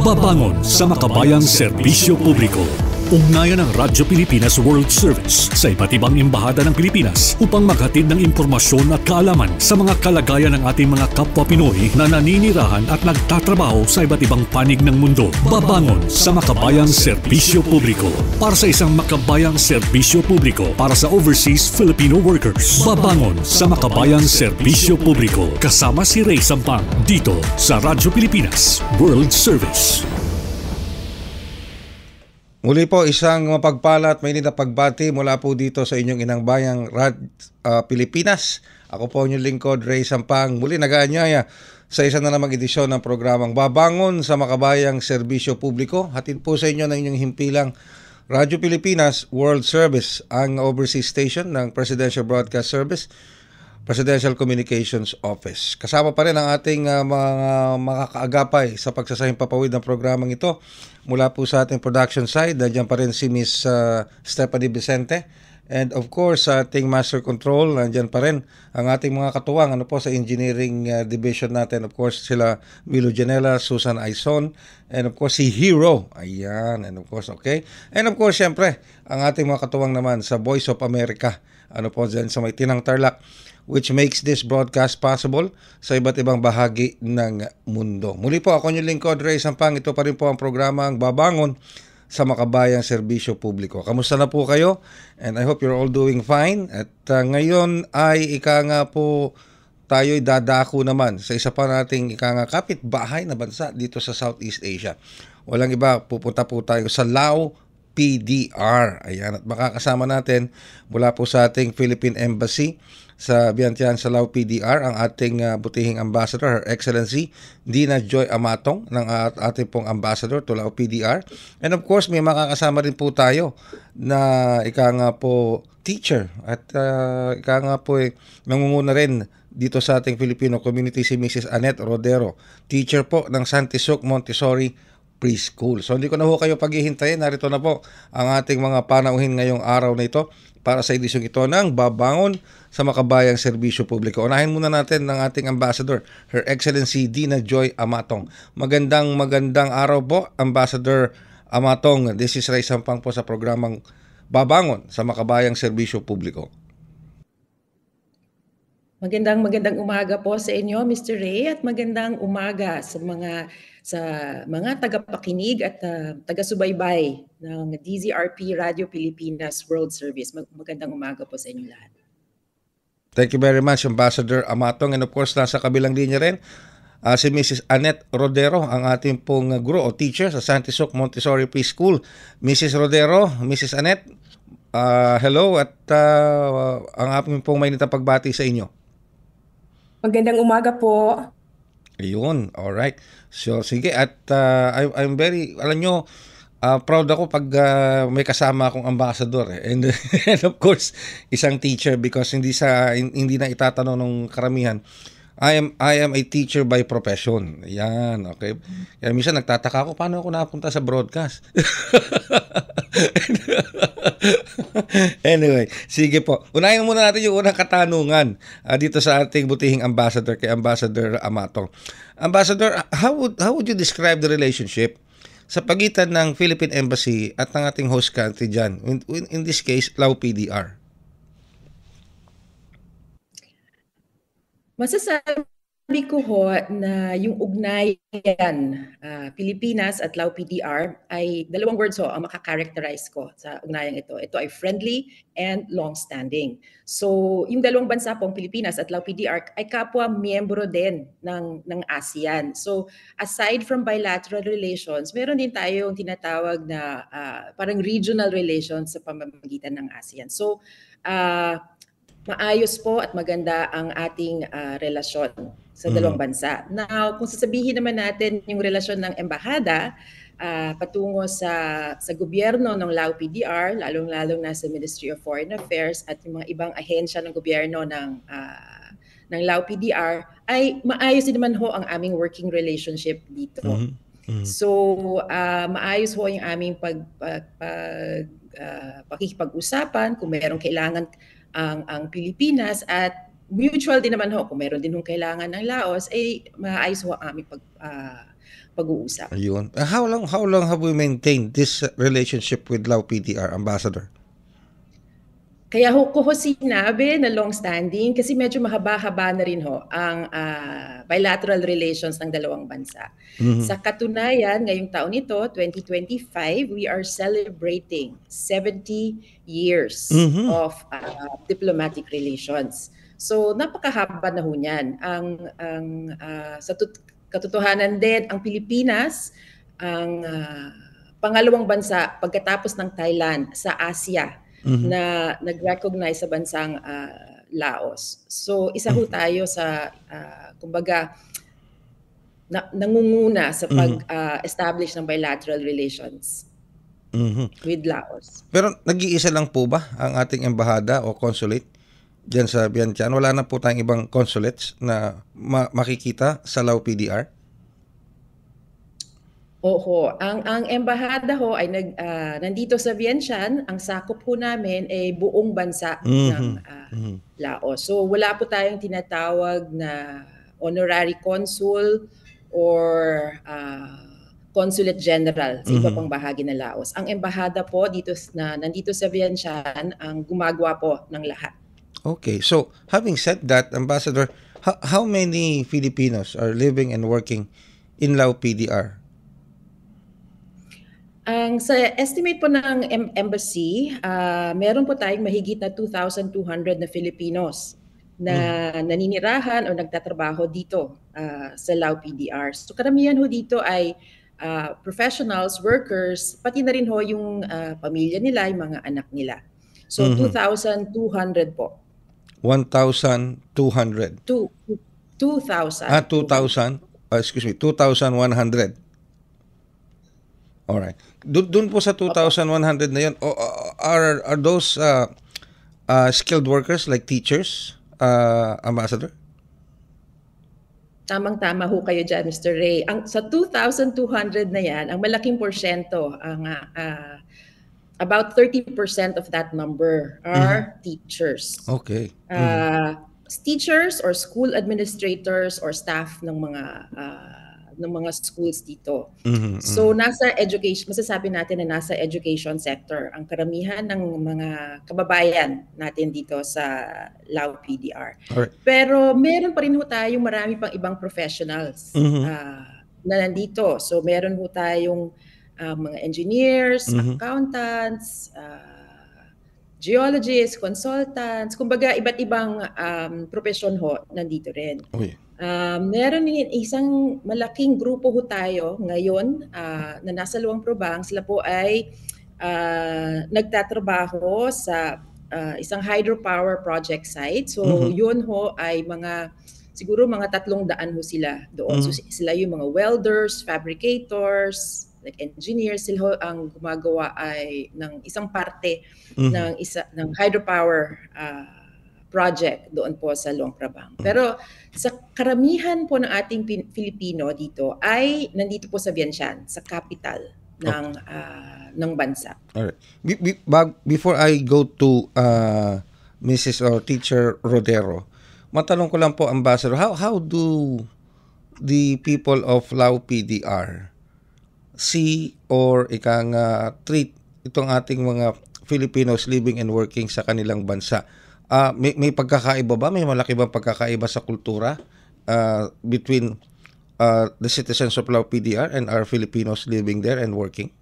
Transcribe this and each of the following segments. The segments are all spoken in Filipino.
Babangon sa makabayang serbisyo publiko. Ugnayan ng Radyo Pilipinas World Service sa iba't ibang embahada ng Pilipinas upang maghatid ng impormasyon at kaalaman sa mga kalagayan ng ating mga kapwa Pinoy na naninirahan at nagtatrabaho sa iba't ibang panig ng mundo. Babangon sa makabayang serbisyo publiko para sa isang makabayang serbisyo publiko para sa overseas Filipino workers. Babangon sa makabayang serbisyo publiko kasama si Ray Sampang dito sa Radyo Pilipinas World Service. Muli po, isang mapagpala at mainit na pagbati mula po dito sa inyong inang bayang Pilipinas. Ako po inyong lingkod, Ray Sampang. Muli nag-aanyaya sa isa na namang edisyon ng programang Babangon sa Makabayang Serbisyo Publiko. Hatid po sa inyo ng inyong himpilang Radyo Pilipinas World Service, ang overseas station ng Presidential Broadcast Service, Presidential Communications Office. Kasama pa rin ang ating mga makakaagapay sa pagsasahing papawid ng programang ito. Mula po sa ating production side, nandiyan pa rin si Miss Stephanie Vicente. And of course, sa ating master control, nandiyan pa rin ang ating mga katuwang sa engineering division natin. Of course, sila Milo Janela, Susan Aison, and of course, si Hero. Ayan, and of course, okay. And of course, syempre, ang ating mga katuwang naman sa Voice of America. Dyan sa may Tinang Tarlac, which makes this broadcast possible sa iba't ibang bahagi ng mundo. Muli po, ako yung lingkod, Ray Sampang. Ito pa rin po ang programang Babangon sa Makabayang Serbisyo Publiko. Kamusta na po kayo? And I hope you're all doing fine. At ngayon ay tayo'y dadako naman sa isa pa nating kapitbahay na bansa dito sa Southeast Asia. Walang iba, pupunta po tayo sa Lao PDR. Ayan, at makakasama natin mula po sa ating Philippine Embassy sa Vientiane sa Lao PDR ang ating butihing ambassador, Her Excellency Dina Joy Amatong, ng ating pong ambassador to Lao PDR. And of course, may makakasama rin po tayo na teacher at nangunguna rin dito sa ating Filipino community, si Mrs. Annette Rodero, teacher po ng Santisuk Montessori Preschool. So hindi ko na kayo paghihintayin. Narito na po ang ating mga panauhin ngayong araw na ito para sa edisyong ito ng Babangon sa Makabayang Serbisyo Publiko. Unahin muna natin ng ating ambassador, Her Excellency Dina Joy Amatong. Magandang araw po, Ambassador Amatong. This is Ray Sampang po sa programang Babangon sa Makabayang Serbisyo Publiko. Magandang umaga po sa inyo, Mr. Ray, at magandang umaga sa mga tagapakinig at taga-subaybay ng DZRP Radio Pilipinas World Service. Magandang umaga po sa inyo lahat. Thank you very much, Ambassador Amatong. And of course, nasa kabilang linya rin si Mrs. Annette Rodero, ang ating pong guro o teacher sa Santisuk Montessori Preschool. Mrs. Rodero, Mrs. Annette, hello at ang ating pong mainit na pagbati sa inyo. Magandang umaga po. Ayun, alright. So, sige. At I'm very, proud ako pag may kasama akong ambassador. And of course, isang teacher because hindi na itatanong ng karamihan. I am a teacher by profession. Yan, okay. Kaya minsan nagtataka ako, paano ako napunta sa broadcast? Anyway, sige po. Unahin muna natin yung unang katanungan dito sa ating butihing ambassador, kay Ambassador Amatong. Ambassador, how would you describe the relationship sa pagitan ng Philippine Embassy at ng ating host country dyan? In this case, Lao PDR. Masasabi ko na yung ugnayan Pilipinas at Lao PDR ay dalawang words ang makakarakterize ko sa ugnayan ito. Ito ay friendly and long-standing. So yung dalawang bansa pong Pilipinas at Lao PDR ay kapwa miyembro din ng ASEAN. So aside from bilateral relations, meron din tayong tinatawag na parang regional relations sa pamamagitan ng ASEAN. So maayos po at maganda ang ating relasyon sa dalawang bansa. Now, kung sasabihin naman natin yung relasyon ng embahada patungo sa gobyerno ng Lao PDR, lalong-lalong na sa Ministry of Foreign Affairs at yung mga ibang ahensya ng gobyerno ng Lao PDR, ay maayos din naman ang aming working relationship dito. So, maayos yung aming pakikipag-usapan kung mayroong kailangan ang Pilipinas, at mutual din naman kung meron din kailangan ng Laos, ay maayos ang aming pag-uusap. Ayun. How long have we maintained this relationship with Lao PDR, Ambassador? Kaya ko sinabi na long-standing kasi medyo mahaba-haba na rin ang bilateral relations ng dalawang bansa. Sa katunayan, ngayong taon ito, 2025, we are celebrating 70 years of diplomatic relations. So napakahaba na ho niyan. Sa katotohanan din, ang Pilipinas, ang pangalawang bansa pagkatapos ng Thailand sa Asia na nag-recognize sa bansang Laos. So isa ho tayo sa kumbaga nangunguna sa pag-establish ng bilateral relations with Laos. Pero nag-iisa lang po ba ang ating embahada o consulate diyan sa Vientiane? Wala na po tayong ibang consulates na makikita sa Lao PDR? Oho, ang embahada ay nandito sa Vientiane. Ang sakop po namin ay buong bansa ng Laos. So wala po tayong tinatawag na honorary consul or consulate general sa iba pang bahagi ng Laos. Ang embahada po nandito sa Vientiane ang gumagawa po ng lahat. Okay, so having said that, Ambassador, how many Filipinos are living and working in Lao PDR? Sa estimate po ng embassy, meron po tayong mahigit na 2,200 na Filipinos na naninirahan o nagtatrabaho dito sa Lao PDR. So karamihan ho dito ay professionals, workers, pati na rin ho yung pamilya nila, yung mga anak nila. So 2,200 po. 1,200. 2,000. 2,000. Excuse me, 2,100. Alright. Doon po sa 2,100 na yun, are those skilled workers like teachers, Ambassador? Tamang-tama ho kayo dyan, Mr. Ray. Sa 2,200 na yan, ang malaking porsyento, about 30% of that number are teachers. Okay. Teachers or school administrators or staff ng mga schools dito. So nasa education, masasabi natin na nasa education sector ang karamihan ng mga kababayan natin dito sa Lao PDR. Alright. Pero meron pa rin ho tayong marami pang ibang professionals na nandito. So meron ho tayong mga engineers, accountants, geologists, consultants, kumbaga iba't ibang profesyon ho nandito rin. Meron din isang malaking grupo ho tayo ngayon na nasa Luang Prabang. Sila po ay nagtatrabaho sa isang hydropower project site. So yun ho ay siguro mga 300 ho sila doon. So sila yung mga welders, fabricators, like engineers, sila ang gumagawa ay ng isang parte ng hydropower project doon po sa Luang Prabang. Pero sa karamihan po ng ating Filipino dito ay nandito po sa Vientiane, sa capital ng bansa. Alright. Before I go to Mrs. or Teacher Rodero, matanong ko lang po, Ambassador, how do the people of Lao PDR see or treat itong ating mga Filipinos living and working sa kanilang bansa? May pagkakaiba ba? May malaki bang pagkakaiba sa kultura between the citizens of Lao PDR and our Filipinos living there and working?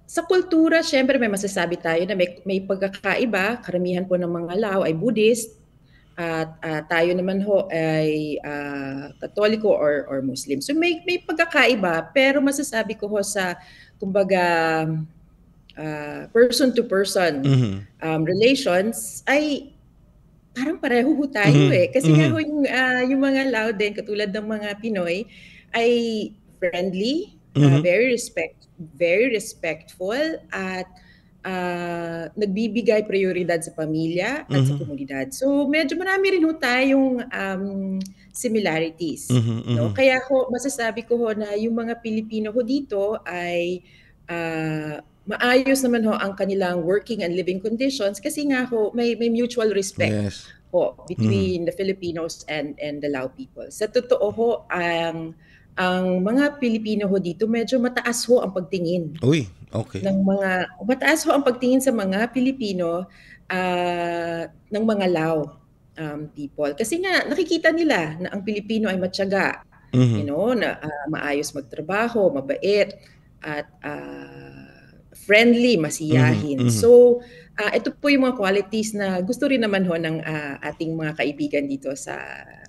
Sa kultura, syempre may masasabi tayo na may pagkakaiba. Karamihan po ng mga Lao ay Buddhist at tayo naman ho ay Katoliko or Muslim. So may pagkakaiba, pero masasabi ko ho sa kumbaga person to person relations ay parang pareho ho tayo kasi nga ho yung mga Lao din katulad ng mga Pinoy ay friendly, very respectful at nagbibigay prioridad sa pamilya at sa komunidad. So medyo marami rin ho tayong similarities, no? Kaya ho masasabi ko ho na yung mga Pilipino ho dito ay maayos naman ho ang kanilang working and living conditions kasi nga ho may mutual respect ho between the Filipinos and the Lao people. Sa totoo ho, ang ang mga Pilipino ho dito medyo mataas ho ang pagtingin Uy, okay. mataas ho ang pagtingin sa mga Pilipino ng mga Lao people. Kasi nga nakikita nila na ang Pilipino ay matyaga, Mhm. na maayos magtrabaho, mabait at friendly, masiyahin. Mhm, mhm. So, ito po yung mga qualities na gusto rin naman ho ng ating mga kaibigan dito sa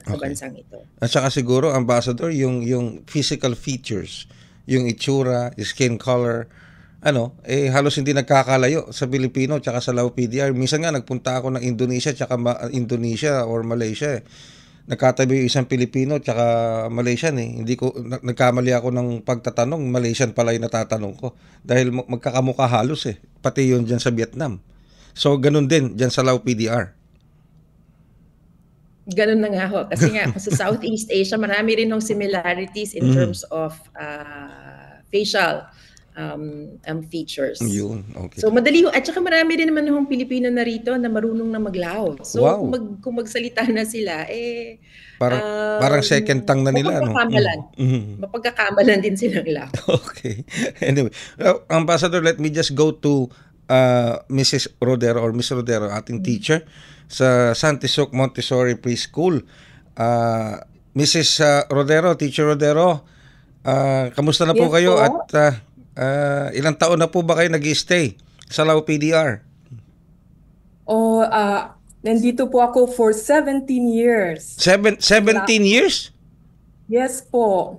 Okay. bansang ito. At saka siguro, Ambassador, yung physical features, yung itsura, skin color, halos hindi nagkakalayo sa Pilipino tsaka sa Lao PDR. Minsan nga nagpunta ako ng Indonesia tsaka Indonesia or Malaysia. Nagkatabi yung isang Pilipino tsaka Malaysian eh. Hindi ko nagkamali ako ng pagtatanong, Malaysian pala yung natatanong ko dahil magkakamukha halos eh. Pati yun diyan sa Vietnam. So ganun din diyan sa Lao PDR. Ganun na nga ho. Kasi nga sa Southeast Asia, marami rin ng similarities in terms of facial features. Yun, okay. So madali ho. At saka marami rin naman hong Pilipino na rito na marunong na maglao. So Wow. kung magsalita na sila, Parang second tongue na nila, no? Mapagkakamalan din silang lao. Okay. Anyway, Ambassador, let me just go to Mrs. Rodero or Miss Rodero, ating teacher sa Santisok Montessori Preschool. Mrs. Rodero, Teacher Rodero, kamusta na po Yes kayo po. at ilang taon na po ba kayo nag-stay sa Lao PDR? Nandito po ako for 17 years. 17 years? Yes po.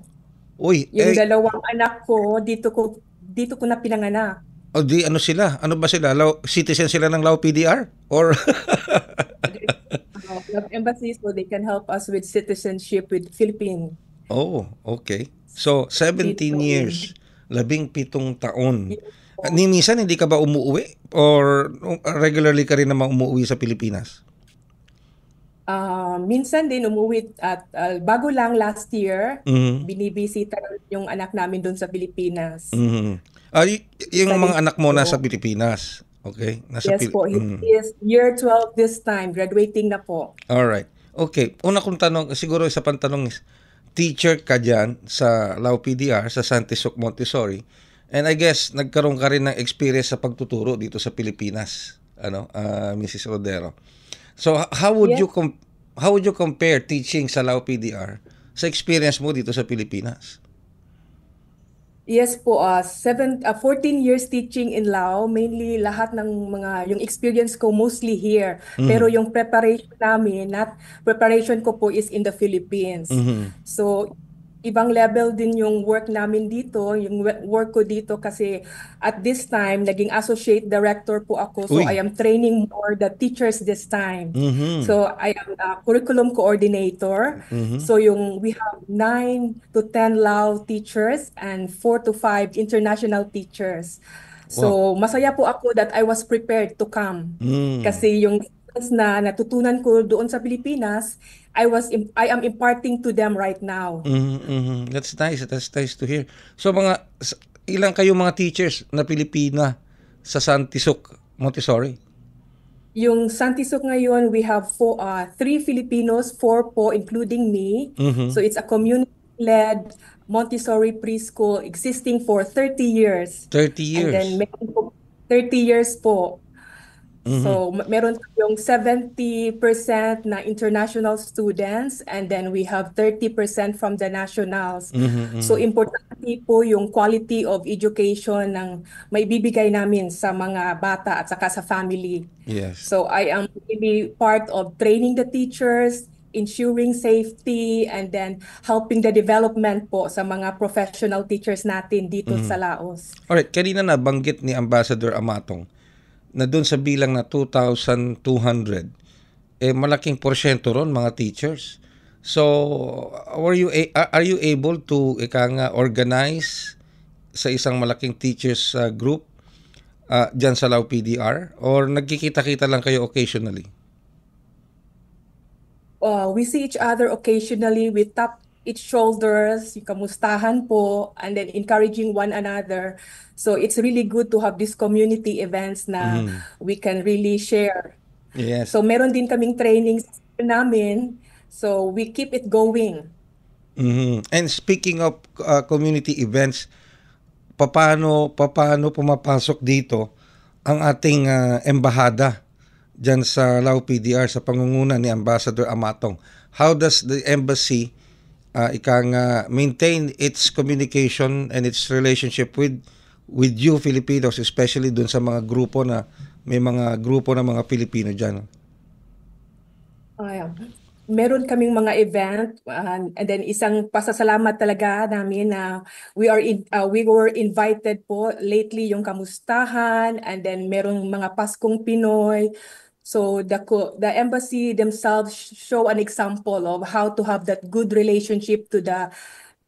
Uy, Yung dalawang anak ko, dito ko na pinanganak. di ano sila? Ano ba sila? Citizen sila ng Lao PDR? Or Embassy, so they can help us with citizenship with Philippines. Oh, okay. So, 17 years. 17 taon. Ni minsan hindi ka ba umuwi? Or regularly ka rin naman umuwi sa Pilipinas? Minsan din umuwi at bago lang last year, Mhm. binibisita yung anak namin doon sa Pilipinas. Mhm. Yung mga anak mo nasa Pilipinas. Okay? Nasa Yes po, he is year 12 this time, graduating na po. Alright. Okay. Una kong tanong, siguro isa pang tanong is, teacher ka dyan sa Lao PDR, sa Santisok Montessori, and I guess nagkaroon ka rin ng experience sa pagtuturo dito sa Pilipinas, Mrs. Rodero. So how would you compare teaching sa Lao PDR sa experience mo dito sa Pilipinas? Yes po, 14 years teaching in Lao, mainly lahat ng yung experience ko mostly here. Pero yung preparation ko po is in the Philippines. So, ibang level din yung work namin dito, yung work ko dito kasi at this time, naging associate director po ako. So, Uy. I am training more the teachers this time. Mhm. So, I am a curriculum coordinator. So, we have 9 to 10 Lao teachers and 4 to 5 international teachers. So, masaya po ako that I was prepared to come. Kasi yung na natutunan ko doon sa Pilipinas, I am imparting to them right now. That's nice. That's nice to hear. So ilang kayo mga teachers na Pilipina sa Santisok Montessori? Yung Santisok ngayon, we have 3 Filipinos, 4 po including me. So it's a community-led Montessori preschool existing for 30 years. 30 years. And then meron po 30 years po. So meron yung 70% na international students and then we have 30% from the nationals. So importante po yung quality of education ng maibibigay namin sa mga bata at saka sa family. Yes. So I am really part of training the teachers, ensuring safety, and then helping the development po sa mga professional teachers natin dito sa Laos. Alright, kanina nabanggit ni Ambassador Amatong na doon sa bilang na 2,200, malaking porsyento ron mga teachers. So, are you able to organize sa isang malaking teachers group dyan sa Lao PDR? Or nagkikita-kita lang kayo occasionally? We see each other occasionally, we tap each shoulders, yung kamustahan po, and then encouraging one another. So it's really good to have these community events na we can really share. Yes. So meron din kaming trainings namin, so we keep it going. And speaking of community events, paano pumapasok dito ang ating embahada dyan sa Lao PDR sa pangunguna ni Ambassador Amatong? How does the embassy maintain its communication and its relationship with you Filipinos, especially dun sa mga grupo na may mga grupo ng mga Pilipino dyan? Meron kaming mga event, and then isang pasasalamat talaga namin na we were invited po lately yung kamustahan, and then merong mga Paskong Pinoy. So the embassy themselves show an example of how to have that good relationship to the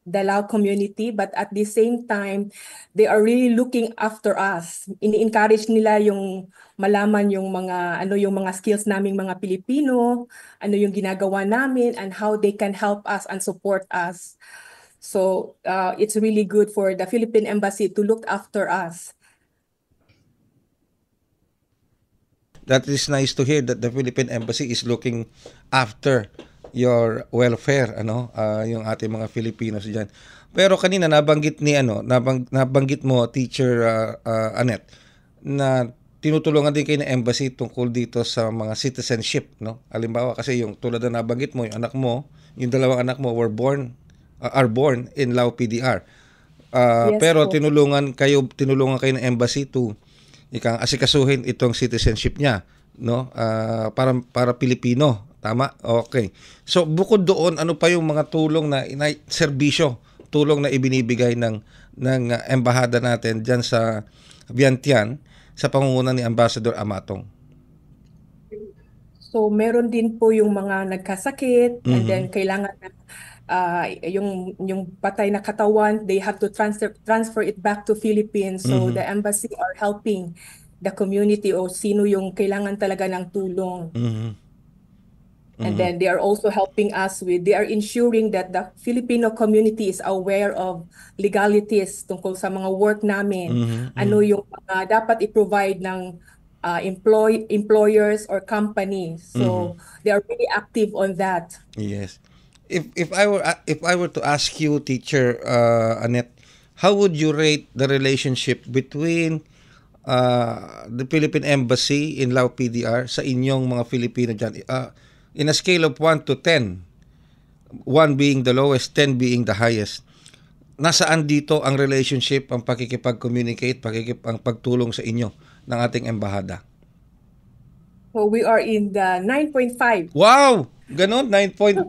Lao community, but at the same time, they are really looking after us. Ini-encourage nila yung malaman yung mga skills naming mga Pilipino, ano yung ginagawa namin, and how they can help us and support us. So it's really good for the Philippine Embassy to look after us. That is nice to hear that the Philippine Embassy is looking after your welfare, yung ating mga Filipinos diyan. Pero kanina nabanggit mo, Teacher Annette, na tinutulungan din kayo ng embassy tungkol dito sa mga citizenship, no? Halimbawa kasi yung tulad na nabanggit mo, yung dalawang anak mo are born in Lao PDR. Yes Pero po. tinulungan kayo ng embassy to asikasuhin itong citizenship niya, no? Para Pilipino, tama? Okay. So bukod doon, ano pa yung mga tulong tulong na ibinibigay ng embahada natin diyan sa Vientiane sa pangunguna ni Ambassador Amatong? So meron din po yung mga nagkasakit, and then kailangan yung patay na katawan, they have to transfer it back to Philippines. So the embassy are helping the community o sino yung kailangan talaga ng tulong. And then they are also helping us they are ensuring that the Filipino community is aware of legalities tungkol sa mga work namin. Ano yung mga dapat i-provide ng employers or companies. So they are really active on that. Yes. If I were to ask you, Teacher Annette, how would you rate the relationship between the Philippine Embassy in Lao PDR sa inyong mga Filipino dyan? In a scale of 1 to 10, 1 being the lowest, 10 being the highest, nasaan dito ang relationship, ang pakikipag-communicate, ang pagtulong sa inyo ng ating embahada? So we are in the 9.5. Wow! Ganon, 9.5.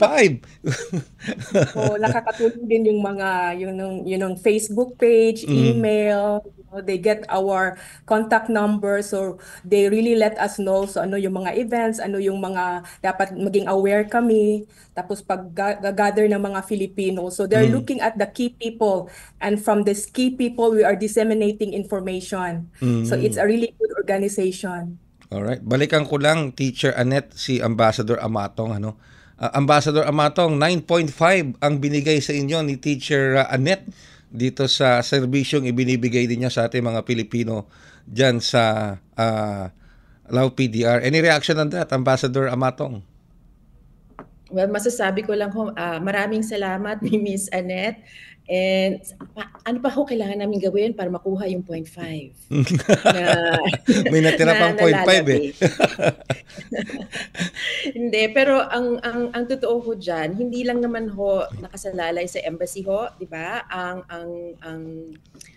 So nakakatulong din yung mga yung Facebook page, email, they get our contact number, so they really let us know so ano yung mga events, ano yung mga dapat maging aware kami, tapos pag-gather ng mga Filipino. So they're looking at the key people, and from these key people we are disseminating information. So it's a really good organization. Alright, balikan ko lang, Teacher Annette, si Ambassador Amatong. Ambassador Amatong, 9.5 ang binigay sa inyo ni Teacher Annette dito sa serbisyong ibinibigay din niya sa ating mga Pilipino dyan sa Lao PDR. Any reaction on that, Ambassador Amatong? Well, masasabi ko lang maraming salamat ni Miss Annette. And ano pa ho kailangan namin gawin para makuha yung 0.5? May natira pang 0.5 eh. Hindi, pero ang totoo ho diyan, hindi lang naman ho nakasalalay sa embassy ho, 'di ba? Ang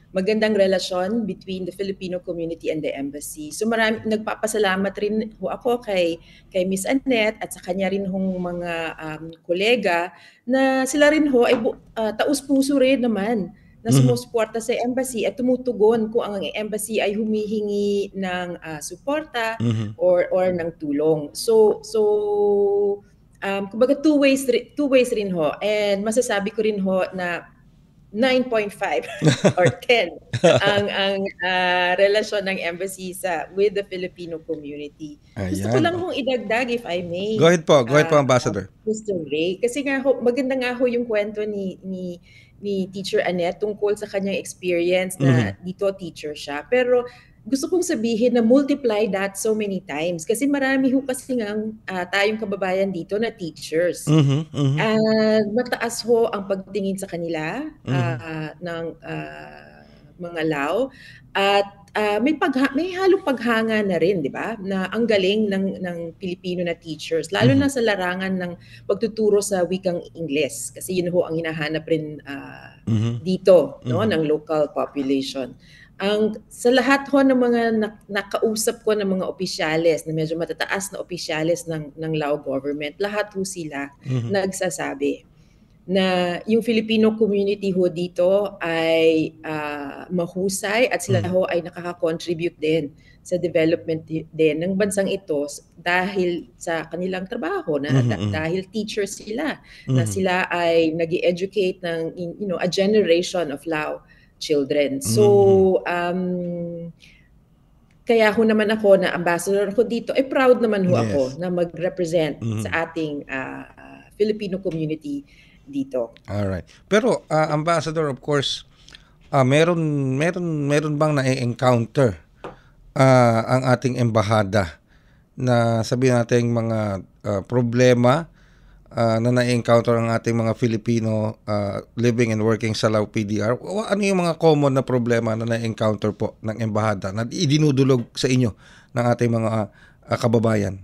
magandang relasyon between the Filipino community and the embassy. So nagpapasalamat rin ho ako kay Miss Annette at sa kanya rin hong mga kolega na sila rin ho ay taus-puso rin naman na sumusuporta sa embassy at tumutugon kung ang embassy ay humihingi ng suporta or ng tulong. So kumbaga two ways rin ho, and masasabi ko rin ho na 9.5 or 10 ang relasyon ng embassy with the Filipino community. Ayan. Gusto ko lang hong idagdag, if I may. Go ahead po, Ambassador. Mr. Ray. Kasi nga ho, maganda nga ho yung kwento ni Teacher Annette tungkol sa kanyang experience na dito teacher siya. Pero gusto kong sabihin na multiply that so many times kasi marami ho kasi ngang tayong kababayan dito na teachers. And mataas ho ang pagtingin sa kanila ng mga law at may halong paghanga na rin, di ba? Na ang galing ng Pilipino na teachers, lalo na sa larangan ng pagtuturo sa wikang Ingles kasi yun ho ang hinahanap rin dito, no, ng local population. Sa lahat ho ng mga nakausap ko ng mga opisyales na medyo matataas na opisyales ng Lao government, lahat ho sila nagsasabi na yung Filipino community ho dito ay mahusay at sila ho ay nakaka-contribute din sa development din ng bansang ito dahil sa kanilang trabaho na dahil teachers sila na sila ay nag-educate ng a generation of Lao children. So kaya ho naman ako na ambassador ko dito, proud naman ho ako na mag-represent sa ating Filipino community dito. Alright. Pero ambassador, of course, meron bang na-encounter ang ating embahada na sabihin natin mga problema na na-encounter ang ating mga Filipino living and working sa Lao PDR? Ano yung mga common na problema na na-encounter po ng embahada na idinudulog sa inyo ng ating mga kababayan?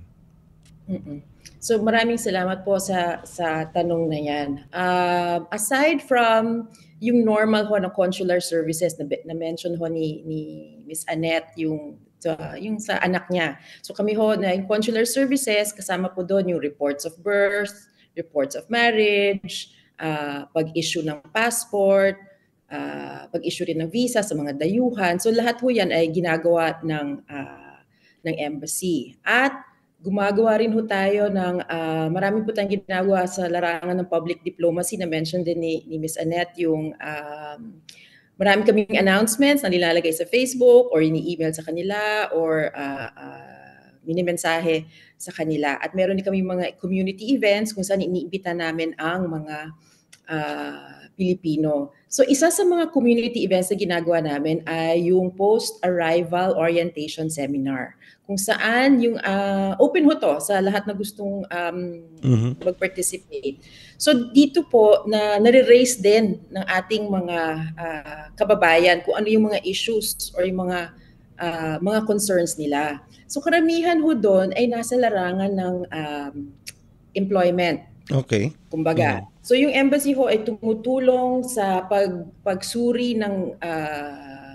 So maraming salamat po sa tanong na yan. Aside from yung normal ho ng consular services na mention ho ni Miss Annette, yung sa anak niya. So kami ho na yung consular services, kasama po doon yung reports of birth, reports of marriage, pag-issue ng passport, pag-issue rin ng visa sa mga dayuhan. So lahat ho yan ay ginagawa ng embassy. At gumagawa rin ho tayo ng marami po tayong ginagawa sa larangan ng public diplomacy na mention din ni Miss Annette, yung marami kaming announcements na nilalagay sa Facebook or ini-email sa kanila or minimensahe sa kanila. At meron din kami mga community events kung saan iniimbita namin ang mga Pilipino. So isa sa mga community events na ginagawa namin ay yung post-arrival orientation seminar. Kung saan yung open ho to sa lahat na gustong mag-participate. So dito po na nare-raise din ng ating mga kababayan kung ano yung mga issues or yung mga concerns nila. So karamihan ho doon ay nasa larangan ng employment. Okay. Kumbaga. So yung embassy ho ay tumutulong sa pagsuri ng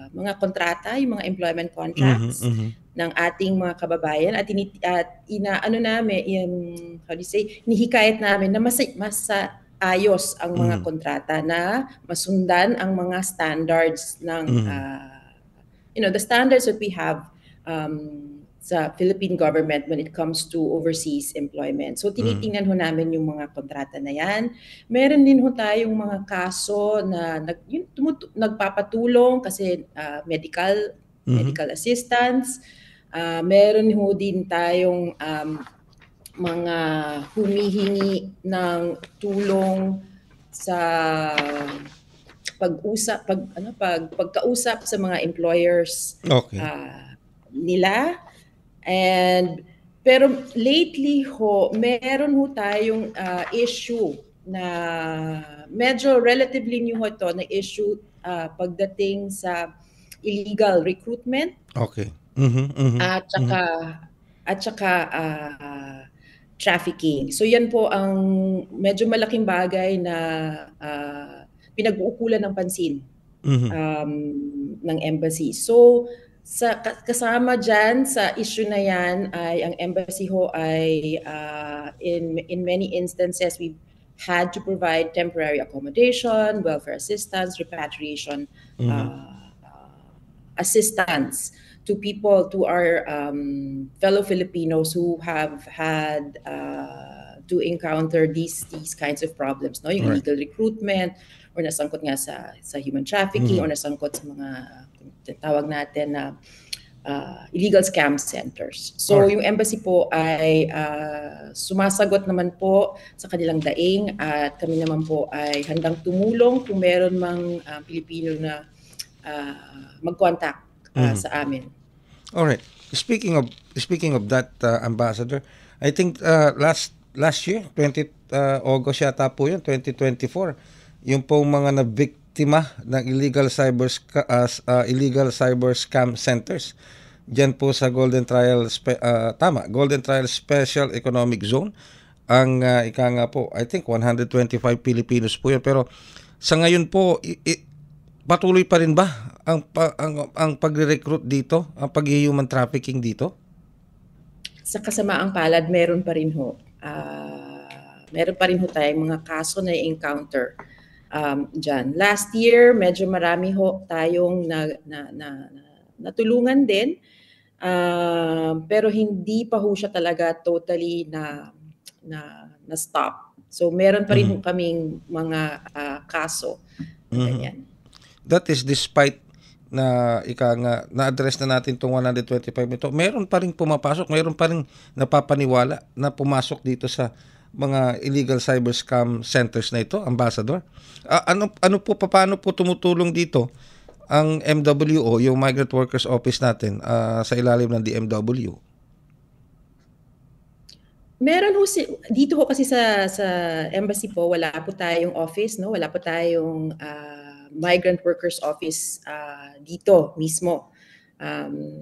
mga kontrata, yung mga employment contracts ng ating mga kababayan at nihikayat namin na ayos ang mga kontrata na masundan ang mga standards ng the standards that we have sa Philippine government when it comes to overseas employment. So tinitingnan ho namin yung mga kontrata na yan. Meron din ho tayong mga kaso na nagpapatulong kasi medical assistance. Meron ho din tayong mga humihingi ng tulong sa pagkausap sa mga employers nila. Pero lately ho, meron ho tayong issue na medyo relatively new ho ito na issue pagdating sa illegal recruitment. Okay. At saka trafficking. So yan po ang medyo malaking bagay na pinag-uukulan ng pansin ng embassy. So kasama dyan sa issue na yan ay ang embassy ho ay in many instances we've had to provide temporary accommodation, welfare assistance, repatriation assistance to people, to our fellow Filipinos who have had to encounter these kinds of problems, no? Yung illegal recruitment or nasangkot nga sa human trafficking or nasangkot sa mga tawag natin na illegal scam centers. So yung embassy po ay sumasagot naman po sa kanilang daing at kami naman po ay handang tumulong kung meron mang Pilipino na mag-contact sa amin. All right. Speaking of that, Ambassador, I think last year, August yata po yun, 2024, yung pong mga nabiktima ng illegal cyber scam centers diyan po sa Golden Trial Golden Trial Special Economic Zone. Ang ika nga po, I think 125 Filipinos po yun. Pero sa ngayon po, patuloy pa rin ba ang pagre-recruit dito, ang pag-human trafficking dito? Sa kasamaang palad, meron pa rin ho. Meron pa rin ho tayong mga kaso na encounter dyan. Last year, medyo marami ho tayong natulungan din. Pero hindi pa ho siya talaga totally na stop. So meron pa rin ho kaming mga kaso. Ganyan. That is despite na na-address na natin itong 125 ito. Meron pa rin pumapasok, meron pa rin napapaniwala na pumasok dito sa mga illegal cyber scam centers na ito, Ambassador. Paano po tumutulong dito ang MWO, yung Migrant Workers Office natin sa ilalim ng DMW? Meron ho dito ho kasi sa embassy po, wala po tayong office, no? Wala po tayong Migrant Workers Office dito mismo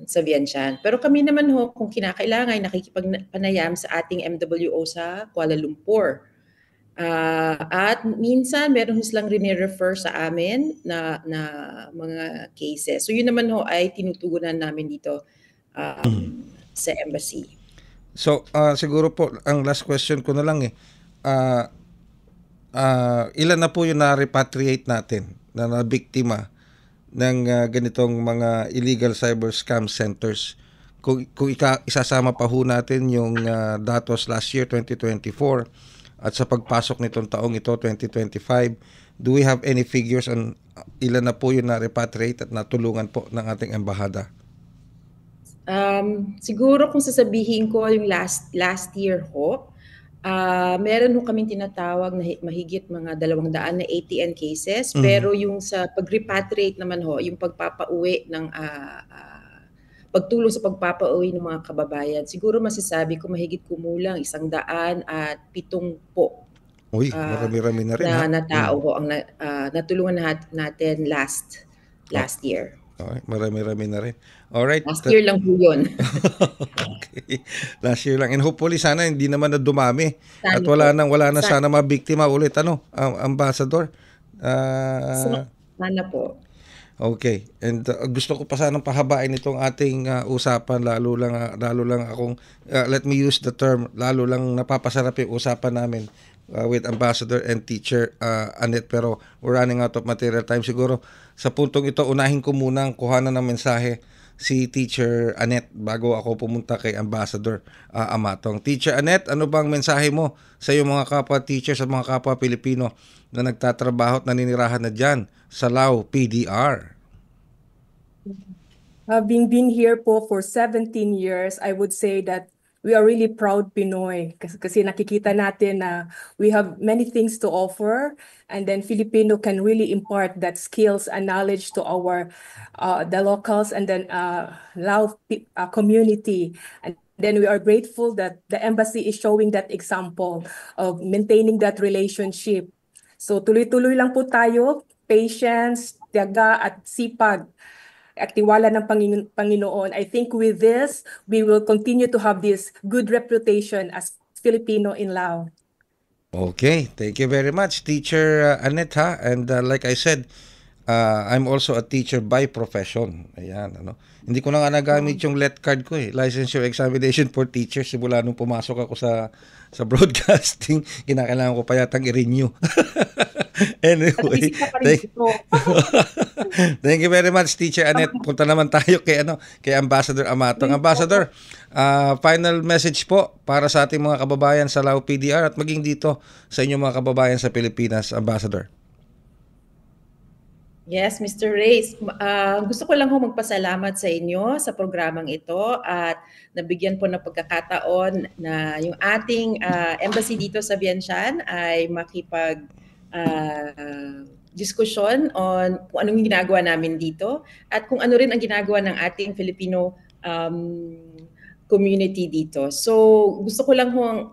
sa Vientiane. Pero kami naman ho, kung kinakailangan, nakikipagpanayam sa ating MWO sa Kuala Lumpur. At minsan, meron silang rini-refer sa amin na mga cases. So yun naman ho ay tinutugunan namin dito sa embassy. So, siguro po, ang last question ko na lang ilan na po yung na-repatriate natin na nabiktima ng ganitong mga illegal cyber scam centers? Kung isasama pa ho natin yung datos last year, 2024, at sa pagpasok nitong taong ito, 2025, do we have any figures on ilan na po yung na-repatriate at natulungan po ng ating embahada? Siguro kung sasabihin ko yung last year ho, meron ho kaming tinatawag na mahigit mga 200 na ATN cases, pero yung sa pag-repatriate naman ho, yung pagpapauwi ng pagtulong sa pagpapauwi ng mga kababayan, siguro masasabi ko mahigit kumulang 107 po. Uy, marami-rami na rin na tao ho ang natulungan natin last year. Okay, marami-rami na rin. Alright. Last year lang po yun. Okay. Last year lang. And hopefully sana hindi naman na dumami. At wala na sana mabiktima ulit. Ambassador? Sana po. Okay. And gusto ko pa sanang pahabain itong ating usapan. Lalo lang akong, let me use the term, lalo lang napapasarap yung usapan namin with Ambassador and Teacher Annette, pero we're running out of material time. Siguro sa puntong ito, unahin ko munang kuhanan ng mensahe si Teacher Annette bago ako pumunta kay Ambassador Amatong. Teacher Annette, ano bang mensahe mo sa iyong mga kapwa teachers at mga kapwa Pilipino na nagtatrabaho at naninirahan na dyan sa Lao PDR? Having been here po for 17 years, I would say that we are really proud Pinoy kasi nakikita natin na we have many things to offer, and then Filipino can really impart that skills and knowledge to our the locals and then Lao community. And then we are grateful that the embassy is showing that example of maintaining that relationship. So tuloy-tuloy lang po tayo, patience, tiyaga at sipag at tiwala ng Panginoon. I think with this, we will continue to have this good reputation as Filipino in Lao. Okay, thank you very much, Teacher Annette. And like I said, I'm also a teacher by profession. Ayan, Hindi ko na nga nagamit yung LET card ko Licensure Examination for Teachers. Simula nung pumasok ako sa broadcasting, kinakailangan ko pa yatang i-renew. Anyway, thank you very much, Teacher Annette. Punta naman tayo kay Ambassador Amatong. Ambassador, final message po para sa ating mga kababayan sa Lao PDR at maging dito sa inyong mga kababayan sa Pilipinas, Ambassador. Yes, Mr. Reyes. Gusto ko lang ho magpasalamat sa inyo sa programang ito at nabigyan po ng pagkakataon na yung ating embassy dito sa Vientiane ay diskusyon on kung anong ginagawa namin dito at kung ano rin ang ginagawa ng ating Filipino community dito. So gusto ko lang hong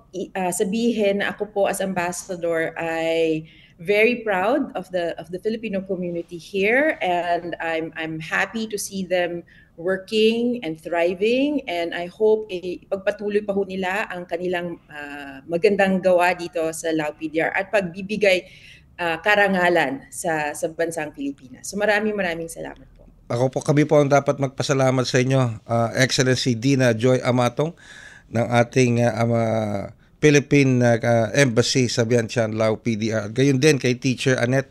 sabihin na ako po as ambassador ay very proud of the Filipino community here, and I'm happy to see them working and thriving, and I hope ipagpatuloy pa ho nila ang kanilang magandang gawa dito sa Lao PDR at pagbibigay karangalan sa bansang Pilipinas. So maraming salamat po. Kami po ang dapat magpasalamat sa inyo, Excellency Dina Joy Amatong ng ating Philippine Embassy sa Vientiane, Lao PDR. Gayon din kay Teacher Annette.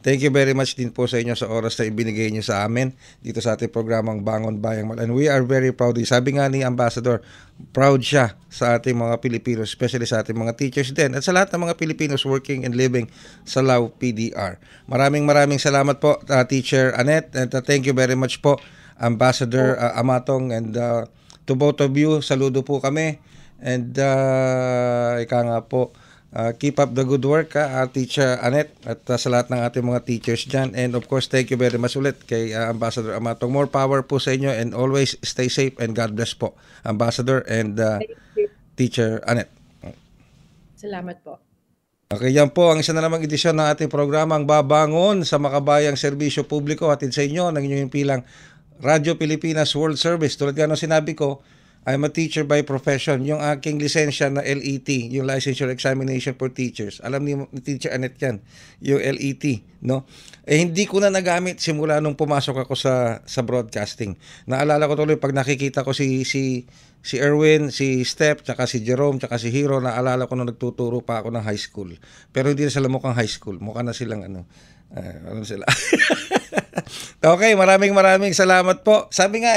Thank you very much din po sa inyo sa oras na ibinigay niyo sa amin dito sa ating programang Bangon Bayang Malayan. And we are very proud. Sabi nga ni Ambassador, proud siya sa ating mga Pilipinos, especially sa ating mga teachers din at sa lahat ng mga Pilipinos working and living sa Lao PDR. Maraming salamat po, Teacher Annette, and thank you very much po, Ambassador Amatong, and to both of you, saludo po kami, and ika nga po, keep up the good work, Teacher Annette, at sa lahat ng ating mga teachers dyan. And of course, thank you very much ulit kay Ambassador Amatong. More power po sa inyo, and always stay safe, and God bless po, Ambassador and Teacher Annette. Salamat po. Okay, yan po ang isa na namang edisyon ng ating programang Babangon sa Makabayang Serbisyo Publiko, hatid sa inyo ng inyong pilang Radyo Pilipinas World Service. Tulad nga nung sinabi ko, I'm a teacher by profession. Yung aking lisensya na LET, yung Licensure Examination for Teachers. Alam ni Teacher Annette yan, yung LET, no? Hindi ko na nagamit simula nung pumasok ako sa broadcasting. Naalala ko tuloy pag nakikita ko si Erwin, si Steph, tsaka si Jerome, tsaka si Hero, naalala ko nung nagtuturo pa ako ng high school. Pero hindi na sila mukhang high school. Mukha na silang ano sila. Okay, maraming salamat po. Sabi nga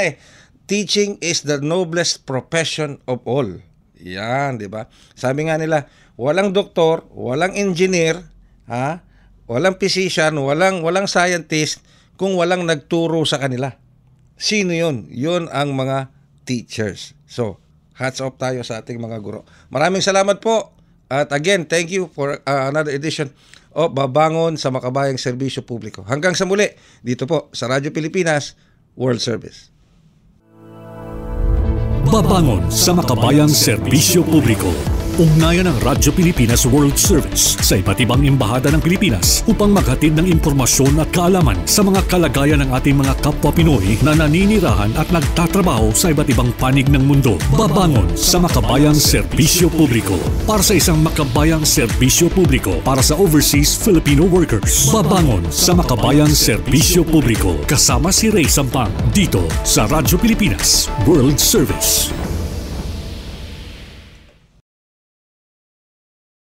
teaching is the noblest profession of all. Yan, di ba? Sabi nga nila, walang doktor, walang engineer, walang physician, walang scientist kung walang nagturo sa kanila. Sino yun? Yun ang mga teachers. So, hats off tayo sa ating mga guro. Maraming salamat po. At again, thank you for another edition of Babangon sa Makabayang Serbisyo Publiko. Hanggang sa muli, dito po sa Radyo Pilipinas World Service. Babangon sa Makabayang Serbisyo Publiko. Ugnayan ng Radyo Pilipinas World Service sa iba't ibang embahada ng Pilipinas upang maghatid ng impormasyon at kaalaman sa mga kalagayan ng ating mga kapwa Pinoy na naninirahan at nagtatrabaho sa iba't ibang panig ng mundo. Babangon sa Makabayang Serbisyo Publiko para sa isang makabayang serbisyo publiko para sa overseas Filipino workers. Babangon sa Makabayang Serbisyo Publiko kasama si Ray Sampang dito sa Radyo Pilipinas World Service.